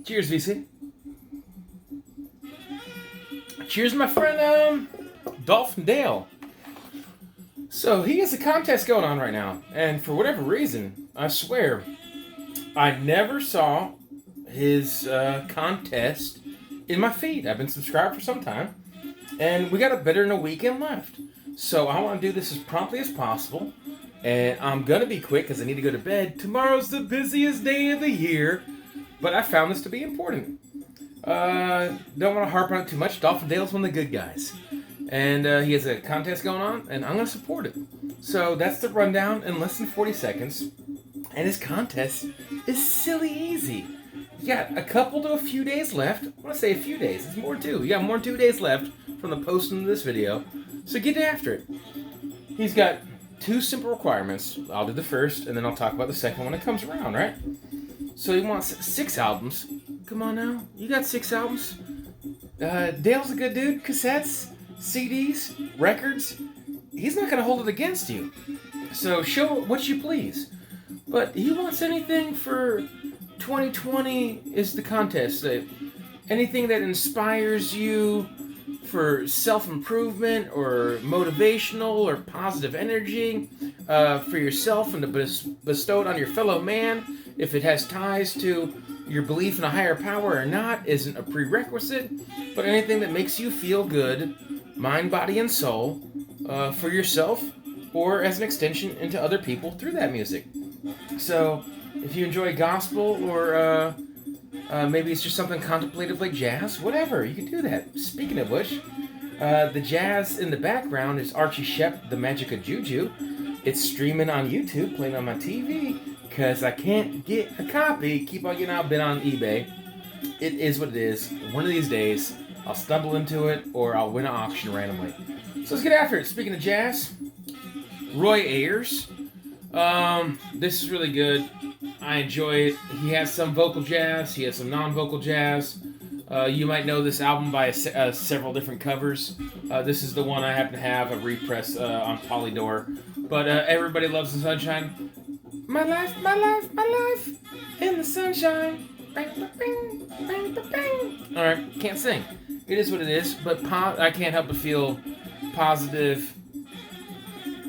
Cheers, VC. Cheers, my friend, DolfanDale. So, he has a contest going on right now, and for whatever reason, I swear, I never saw his contest in my feed. I've been subscribed for some time, and we got a better than a weekend left. So, I want to do this as promptly as possible, and I'm going to be quick because I need to go to bed. Tomorrow's the busiest day of the year, but I found this to be important. Don't want to harp on it too much. DolfanDale's one of the good guys. And he has a contest going on, and I'm going to support it. So that's the rundown in less than 40 seconds. And his contest is silly easy. You got a couple to a few days left. I want to say a few days. It's more too. You got more than 2 days left from the posting of this video. So get after it. He's got 2 simple requirements. I'll do the first, and then I'll talk about the second when it comes around, right? So he wants 6 albums. Come on now. You got 6 albums. Dale's a good dude. Cassettes, CDs, records. He's not going to hold it against you. So show what you please. But he wants anything for 2020 is the contest. Anything that inspires you for self-improvement or motivational or positive energy for yourself and to bestow it on your fellow man. If it has ties to your belief in a higher power or not isn't a prerequisite, but anything that makes you feel good, mind, body, and soul, for yourself or as an extension into other people through that music. So, if you enjoy gospel or maybe it's just something contemplative like jazz, whatever, you can do that. Speaking of which, the jazz in the background is Archie Shepp, The Magic of Juju. It's streaming on YouTube, playing on my TV, because I can't get a copy. Keep on getting outbid on eBay. It is what it is. One of these days, I'll stumble into it, or I'll win an auction randomly. So let's get after it. Speaking of jazz, Roy Ayers. This is really good. I enjoy it. He has some vocal jazz. He has some non-vocal jazz. You might know this album by several different covers. This is the one I happen to have, a repress on Polydor. But Everybody Loves the Sunshine. My life, my life, my life in the sunshine. Bang, bang, bang, bang, bang. All right, can't sing. It is what it is, but I can't help but feel positive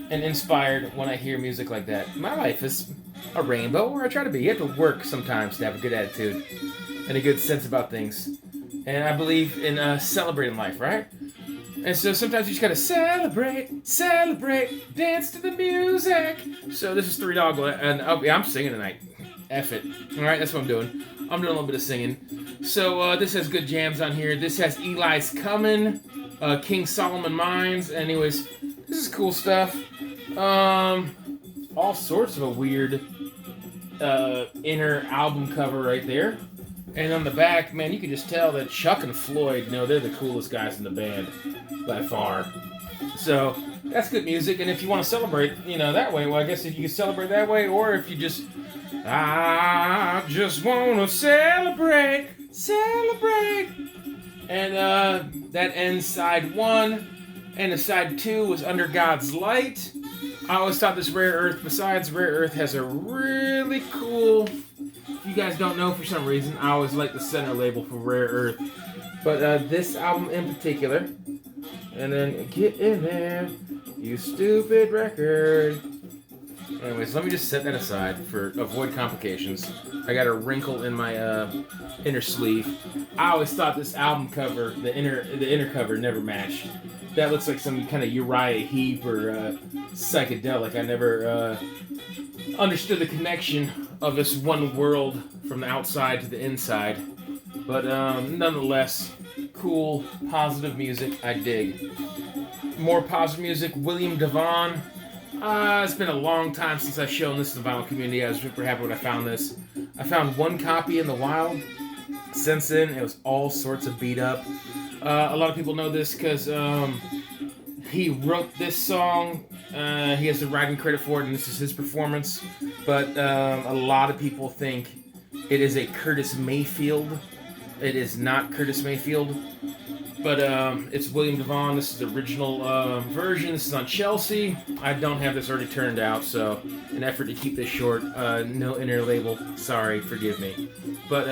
and inspired when I hear music like that. My life is a rainbow, or I try to be. You have to work sometimes to have a good attitude and a good sense about things. And I believe in celebrating life, right? And so sometimes you just gotta celebrate, dance to the music. So this is Three Dog, and I'm singing tonight. F it. All right, that's what I'm doing. I'm doing a little bit of singing. So this has good jams on here. This has Eli's Comin', King Solomon Mines. Anyways, this is cool stuff. All sorts of a weird inner album cover right there. And on the back, man, you can just tell that Chuck and Floyd, they're the coolest guys in the band by far. So that's good music. And if you want to celebrate, that way, well, I guess if you can celebrate that way, or if you just, I just want to celebrate. And that ends side 1, and the side 2 was Under God's Light. I always thought this Rare Earth, besides Rare Earth, has a really cool, if you guys don't know for some reason, I always like the center label for Rare Earth. But this album in particular, and then Get In There, You Stupid Record. Anyways, let me just set that aside for avoid complications. I got a wrinkle in my inner sleeve. I always thought this album cover, the inner cover, never matched. That looks like some kind of Uriah Heep or psychedelic. I never understood the connection of this one world from the outside to the inside. But nonetheless, cool, positive music. I dig. More positive music. William Devon. It's been a long time since I've shown this to the vinyl community. I was super happy when I found this. I found 1 copy in the wild. Since then, it was all sorts of beat up. A lot of people know this because he wrote this song. He has the writing credit for it, and this is his performance. But a lot of people think it is a Curtis Mayfield. It is not Curtis Mayfield. But it's William Devon. This is the original version. This is on Chelsea. I don't have this already turned out, so an effort to keep this short. No inner label. Sorry, forgive me. But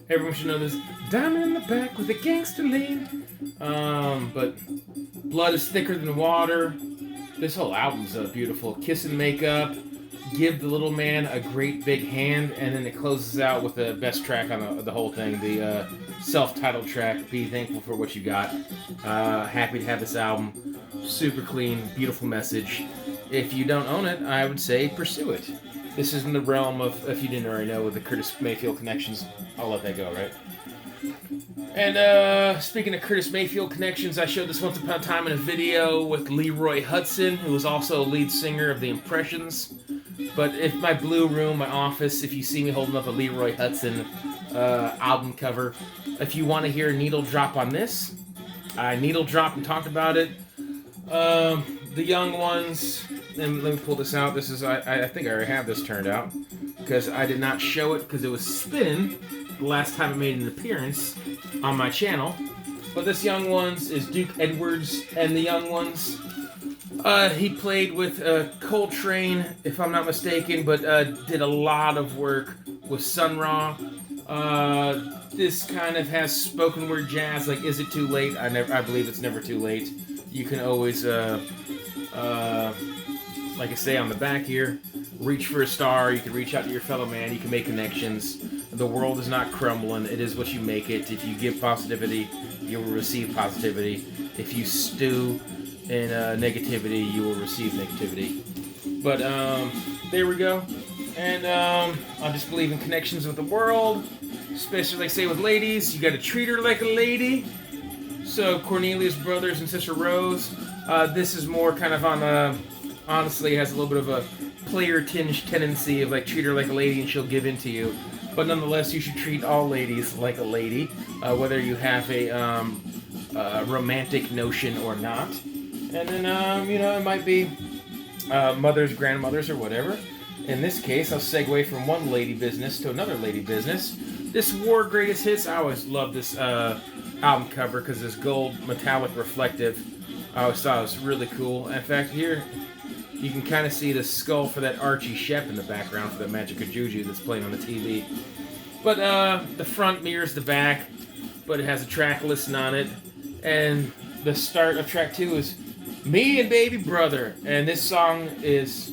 everyone should know this. Diamond in the back with a gangster lean. But blood is thicker than water. This whole album's beautiful. Kiss and Make Up. Give the Little Man a Great Big Hand, and then it closes out with the best track on the whole thing, the self-titled track, Be Thankful for What You Got. Happy to have this album. Super clean, beautiful message. If you don't own it, I would say pursue it. This is in the realm of, if you didn't already know, with the Curtis Mayfield connections. I'll let that go, right? And speaking of Curtis Mayfield connections, I showed this once upon a time in a video with Leroy Hudson, who was also a lead singer of The Impressions. But if my blue room, my office, if you see me holding up a Leroy Hudson album cover, if you want to hear Needle Drop on this, I needle dropped and talked about it. The young ones, and let me pull this out. This is, I think I already have this turned out, because I did not show it because it was spinning the last time it made an appearance on my channel. But this young ones is Duke Edwards, and the young ones, he played with Coltrane, if I'm not mistaken, but did a lot of work with Sun Ra. This kind of has spoken word jazz, like Is It Too Late? I believe it's never too late. You can always, like I say on the back here, reach for a star. You can reach out to your fellow man. You can make connections. The world is not crumbling. It is what you make it. If you give positivity, you will receive positivity. If you stew in negativity, you will receive negativity. But there we go. And I just believe in connections with the world, especially like say with ladies. You got to treat her like a lady. So Cornelius Brothers and Sister Rose. This is more kind of on honestly has a little bit of a player tinge tendency of like treat her like a lady and she'll give in to you. But nonetheless, you should treat all ladies like a lady, whether you have a romantic notion or not. And then, it might be mothers, grandmothers, or whatever. In this case, I'll segue from one lady business to another lady business. This War Greatest Hits, I always loved this album cover because this gold metallic reflective. I always thought it was really cool. In fact, here you can kind of see the skull for that Archie Shepp in the background for the Magic of Juju that's playing on the TV. But the front mirrors the back, but it has a track listing on it. And the start of track 2 is Me and Baby Brother. And this song is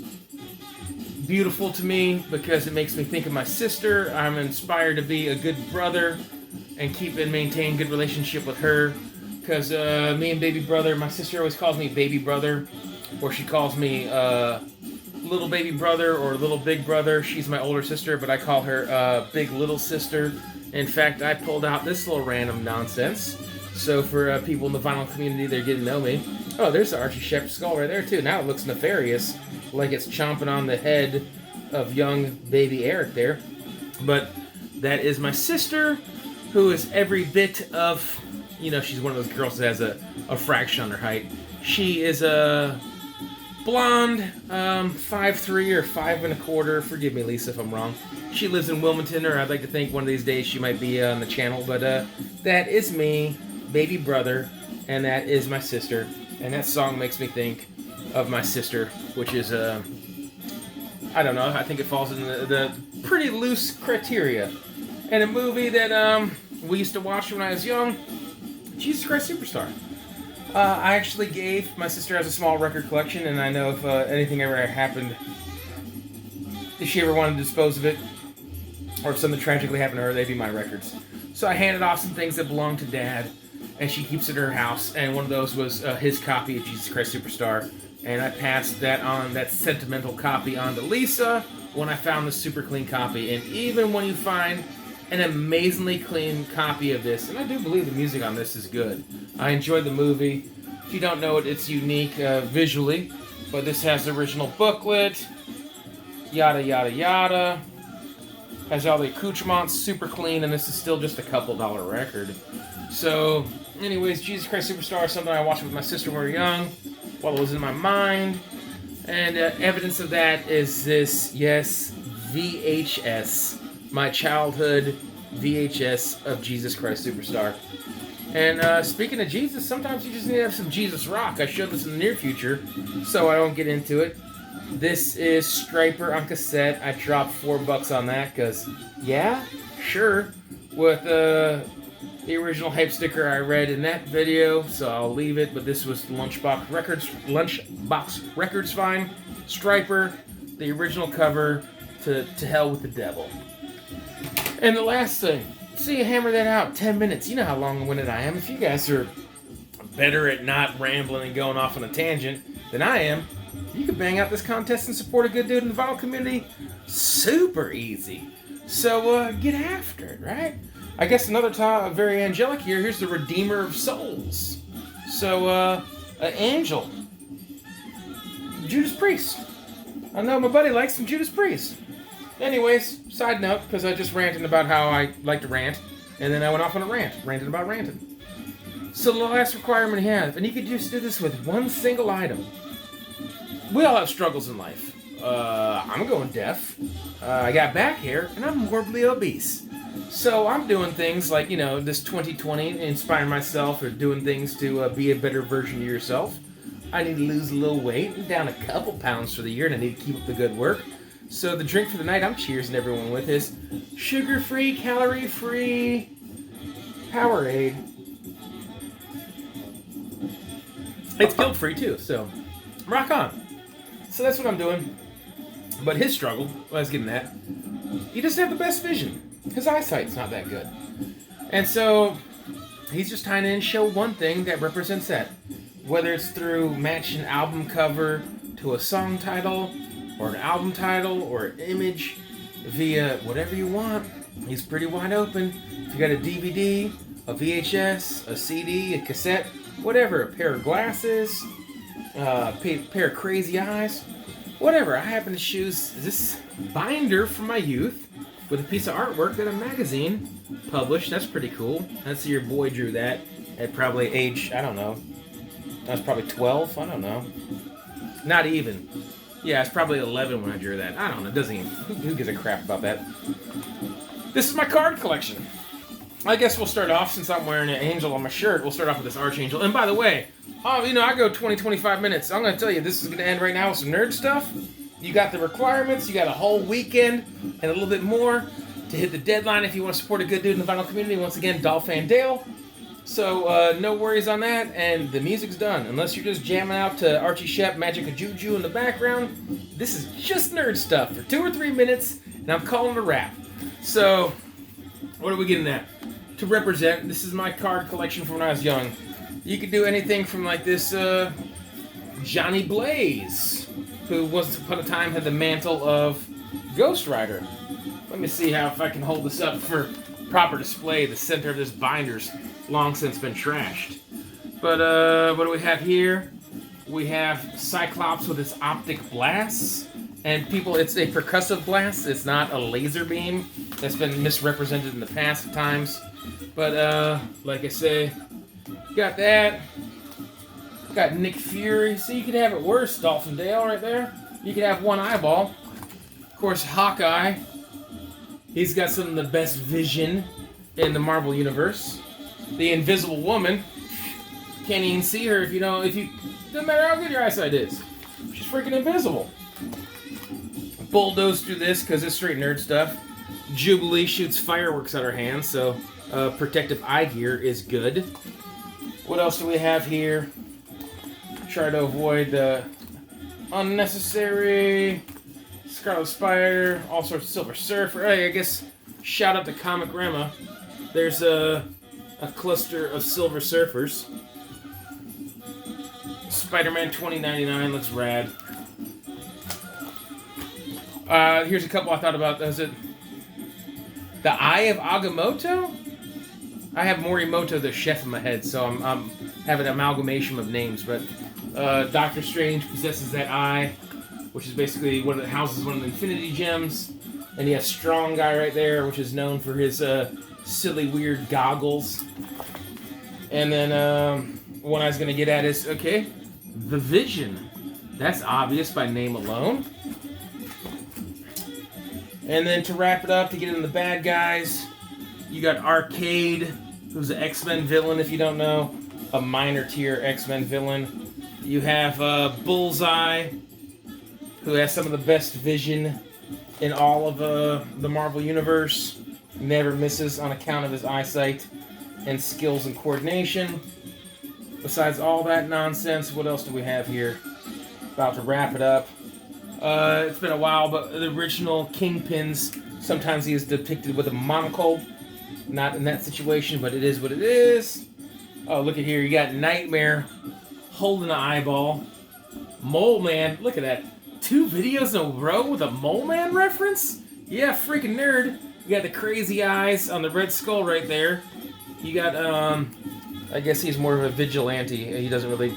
beautiful to me because it makes me think of my sister. I'm inspired to be a good brother and keep and maintain good relationship with her. Because me and Baby Brother, my sister always calls me Baby Brother. Or she calls me Little Baby Brother or Little Big Brother. She's my older sister, but I call her Big Little Sister. In fact, I pulled out this little random nonsense. So for people in the vinyl community that are getting to know me, oh, there's the Archie Shepp skull right there too. Now it looks nefarious, like it's chomping on the head of young baby Eric there. But that is my sister, who is every bit of, she's one of those girls that has a fraction on her height. She is a blonde, 5'3" or 5 1/4. Forgive me, Lisa, if I'm wrong. She lives in Wilmington, or I'd like to think one of these days she might be on the channel. But that is me, Baby Brother, and that is my sister. And that song makes me think of my sister, which is, I don't know, I think it falls in the pretty loose criteria. And a movie that we used to watch when I was young, Jesus Christ Superstar. I actually gave, my sister has a small record collection, and I know if anything ever happened, if she ever wanted to dispose of it, or if something tragically happened to her, they'd be my records. So I handed off some things that belonged to Dad, and she keeps it in her house, and one of those was his copy of Jesus Christ Superstar, and I passed that on, that sentimental copy, on to Lisa when I found the super clean copy. And even when you find an amazingly clean copy of this, and I do believe the music on this is good. I enjoyed the movie. If you don't know it, it's unique visually, but this has the original booklet, yada yada yada. Has all the accoutrements, super clean, and this is still just a couple dollar record. So, anyways, Jesus Christ Superstar is something I watched with my sister when we were young, while it was in my mind. And evidence of that is this, yes, VHS. My childhood VHS of Jesus Christ Superstar. And speaking of Jesus, sometimes you just need to have some Jesus rock. I showed this in the near future, so I don't get into it. This is Striper on cassette. I dropped $4 on that because, yeah, sure, with the original hype sticker I read in that video, so I'll leave it. But this was Lunchbox Records fine. Striper, the original cover, to hell with the devil. And the last thing, so you hammer that out, 10 minutes. You know how long-winded I am. If you guys are better at not rambling and going off on a tangent than I am, you can bang out this contest and support a good dude in the vinyl community. Super easy. So get after it, right? I guess another time, very angelic here. Here's the Redeemer of Souls. So, an angel. Judas Priest. I know my buddy likes some Judas Priest. Anyways, side note, because I just ranted about how I like to rant, and then I went off on a rant, ranted about ranting. So the last requirement you have, and you could just do this with one single item. We all have struggles in life. I'm going deaf. I got back hair, and I'm morbidly obese. So I'm doing things like, this 2020, inspiring myself, or doing things to be a better version of yourself. I need to lose a little weight, I'm down a couple pounds for the year, and I need to keep up the good work. So the drink for the night I'm cheersing everyone with is sugar-free, calorie-free Powerade. It's guilt-free too, so rock on. So that's what I'm doing. But his struggle, I was getting that, he doesn't have the best vision. His eyesight's not that good. And so he's just trying to show one thing that represents that. Whether it's through matching an album cover to a song title, or an album title, or an image, via whatever you want. He's pretty wide open. If you got a DVD, a VHS, a CD, a cassette, whatever, a pair of glasses, a pair of crazy eyes, whatever. I happen to choose this binder from my youth with a piece of artwork that a magazine published. That's pretty cool. That's your boy drew that at probably age, I don't know. I was probably 12, I don't know. Not even. Yeah, it's probably 11 when I drew that. I don't know, it doesn't even, who gives a crap about that? This is my card collection. I guess we'll start off, since I'm wearing an angel on my shirt, we'll start off with this Archangel. And by the way, I go 20, 25 minutes. I'm going to tell you, this is going to end right now with some nerd stuff. You got the requirements, you got a whole weekend, and a little bit more to hit the deadline if you want to support a good dude in the vinyl community. Once again, DolfanDale. So, no worries on that, and the music's done. Unless you're just jamming out to Archie Shepp, Magic of Juju in the background, this is just nerd stuff for 2 or 3 minutes, and I'm calling it a wrap. So, what are we getting at? To represent, this is my card collection from when I was young. You could do anything from like this Johnny Blaze, who once upon a time had the mantle of Ghost Rider. Let me see if I can hold this up for proper display. The center of this binder's long since been trashed. But what do we have here? We have Cyclops with its optic blasts. And people, it's a percussive blast. It's not a laser beam. That's been misrepresented in the past times. But like I say, got that. Got Nick Fury. So you could have it worse, DolfanDale right there. You could have one eyeball. Of course, Hawkeye. He's got some of the best vision in the Marvel Universe. The Invisible Woman. Can't even see her if you doesn't matter how good your eyesight is. She's freaking invisible. Bulldoze through this because it's straight nerd stuff. Jubilee shoots fireworks at her hands, so protective eye gear is good. What else do we have here? Try to avoid unnecessary Scarlet Spider, all sorts of Silver Surfer. Hey, I guess shout out to Comic Grandma. There's a cluster of Silver Surfers. Spider-Man 2099 looks rad. Here's a couple I thought about. Is it the Eye of Agamotto? I have Morimoto the chef in my head, so I'm having an amalgamation of names. But Doctor Strange possesses that eye, which is basically houses one of the Infinity Gems. And he has Strong Guy right there, which is known for his silly, weird goggles. And then one I was going to get at is, okay, the Vision. That's obvious by name alone. And then to wrap it up, to get into the bad guys, you got Arcade who's an X-Men villain, if you don't know. A minor tier X-Men villain. You have Bullseye, who has some of the best vision in all of the Marvel Universe. Never misses on account of his eyesight and skills and coordination. Besides all that nonsense, what else do we have here? About to wrap it up. It's been a while, but the original Kingpins, sometimes he is depicted with a monocle. Not in that situation, but it is what it is. Oh, look at here. You got Nightmare holding an eyeball. Mole Man, look at that. 2 videos in a row with a Mole Man reference? Yeah, freaking nerd. You got the crazy eyes on the Red Skull right there. You got, I guess he's more of a vigilante. He doesn't really,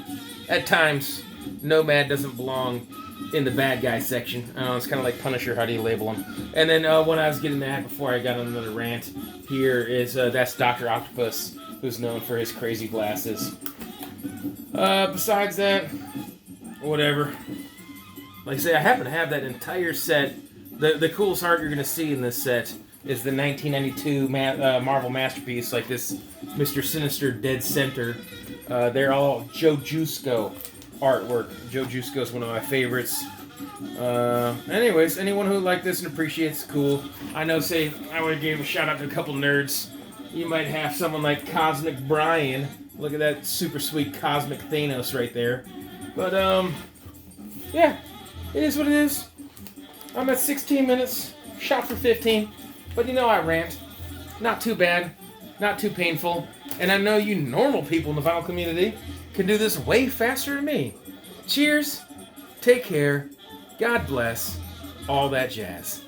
at times, Nomad doesn't belong in the bad guy section. It's kind of like Punisher. How do you label him? And then when I was getting that before I got on another rant, here is that's Dr. Octopus, who's known for his crazy glasses. Besides that, whatever. Like I say, I happen to have that entire set. The coolest art you're going to see in this set is the 1992 Marvel Masterpiece, like this Mr. Sinister Dead Center. They're all Joe Jusko artwork. Joe Jusko is one of my favorites. Anyways, anyone who liked this and appreciates it, cool. I know, say, I would give a shout out to a couple nerds. You might have someone like Cosmic Brian. Look at that super sweet Cosmic Thanos right there. But, yeah, it is what it is. I'm at 16 minutes, shot for 15. But you know I rant. Not too bad, not too painful. And I know you normal people in the vinyl community can do this way faster than me. Cheers, take care, God bless, all that jazz.